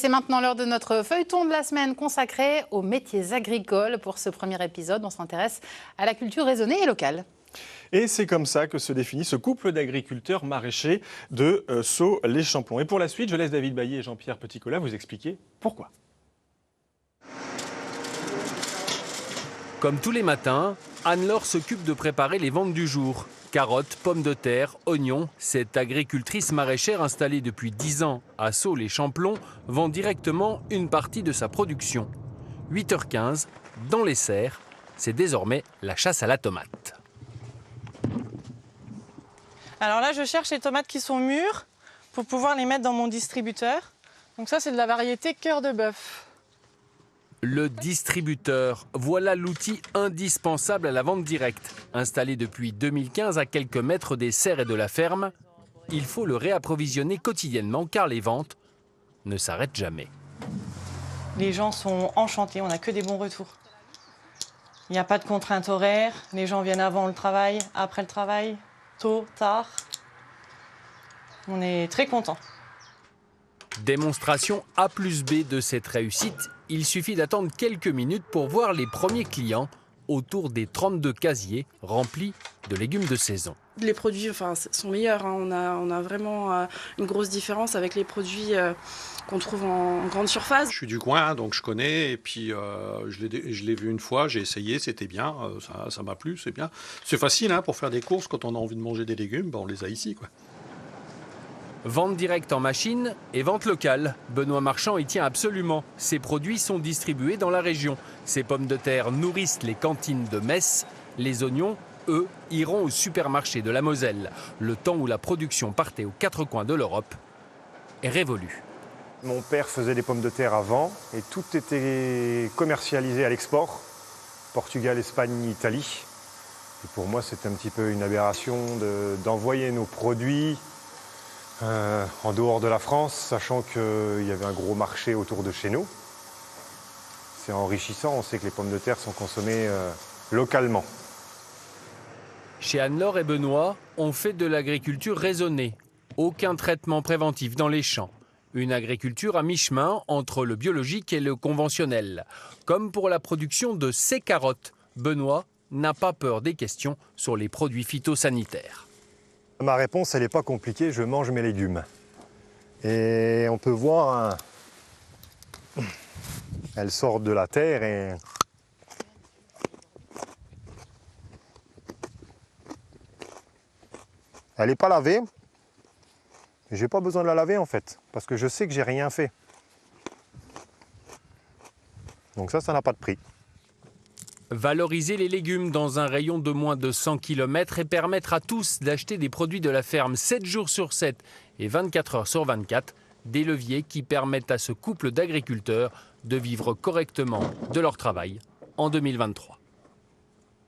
C'est maintenant l'heure de notre feuilleton de la semaine consacré aux métiers agricoles. Pour ce premier épisode, on s'intéresse à la culture raisonnée et locale. Et c'est comme ça que se définit ce couple d'agriculteurs maraîchers de Sceaux-les-Champlons. Et pour la suite, je laisse David Bailly et Jean-Pierre Petit-Colas vous expliquer pourquoi. Comme tous les matins, Anne-Laure s'occupe de préparer les ventes du jour. Carottes, pommes de terre, oignons, cette agricultrice maraîchère installée depuis 10 ans à Sceaux-les-Champlons vend directement une partie de sa production. 8h15, dans les serres, c'est désormais la chasse à la tomate. Alors là, je cherche les tomates qui sont mûres pour pouvoir les mettre dans mon distributeur. Donc ça, c'est de la variété cœur de bœuf. Le distributeur, voilà l'outil indispensable à la vente directe. Installé depuis 2015 à quelques mètres des serres et de la ferme, il faut le réapprovisionner quotidiennement car les ventes ne s'arrêtent jamais. Les gens sont enchantés, on n'a que des bons retours. Il n'y a pas de contraintes horaires, les gens viennent avant le travail, après le travail, tôt, tard. On est très contents. Démonstration A plus B de cette réussite. Il suffit d'attendre quelques minutes pour voir les premiers clients autour des 32 casiers remplis de légumes de saison. Les produits sont meilleurs, hein. On a vraiment une grosse différence avec les produits qu'on trouve en grande surface. Je suis du coin, donc je connais, et puis je l'ai vu une fois, j'ai essayé, c'était bien, ça m'a plu, c'est bien. C'est facile pour faire des courses, quand on a envie de manger des légumes, on les a ici, quoi. Vente directe en machine et vente locale. Benoît Marchand y tient absolument. Ces produits sont distribués dans la région. Ces pommes de terre nourrissent les cantines de Metz. Les oignons, eux, iront au supermarché de la Moselle. Le temps où la production partait aux quatre coins de l'Europe est révolu. Mon père faisait des pommes de terre avant et tout était commercialisé à l'export. Portugal, Espagne, Italie. Et pour moi, c'est un petit peu une aberration d'envoyer nos produits en dehors de la France, sachant qu'il y avait un gros marché autour de chez nous. C'est enrichissant, on sait que les pommes de terre sont consommées localement. Chez Anne-Laure et Benoît, on fait de l'agriculture raisonnée. Aucun traitement préventif dans les champs. Une agriculture à mi-chemin entre le biologique et le conventionnel. Comme pour la production de ces carottes, Benoît n'a pas peur des questions sur les produits phytosanitaires. Ma réponse, elle n'est pas compliquée, je mange mes légumes. Et on peut voir, elle sort de la terre et... Elle n'est pas lavée. J'ai pas besoin de la laver en fait, parce que je sais que j'ai rien fait. Donc ça n'a pas de prix. Valoriser les légumes dans un rayon de moins de 100 km et permettre à tous d'acheter des produits de la ferme 7 jours sur 7 et 24 heures sur 24, des leviers qui permettent à ce couple d'agriculteurs de vivre correctement de leur travail en 2023.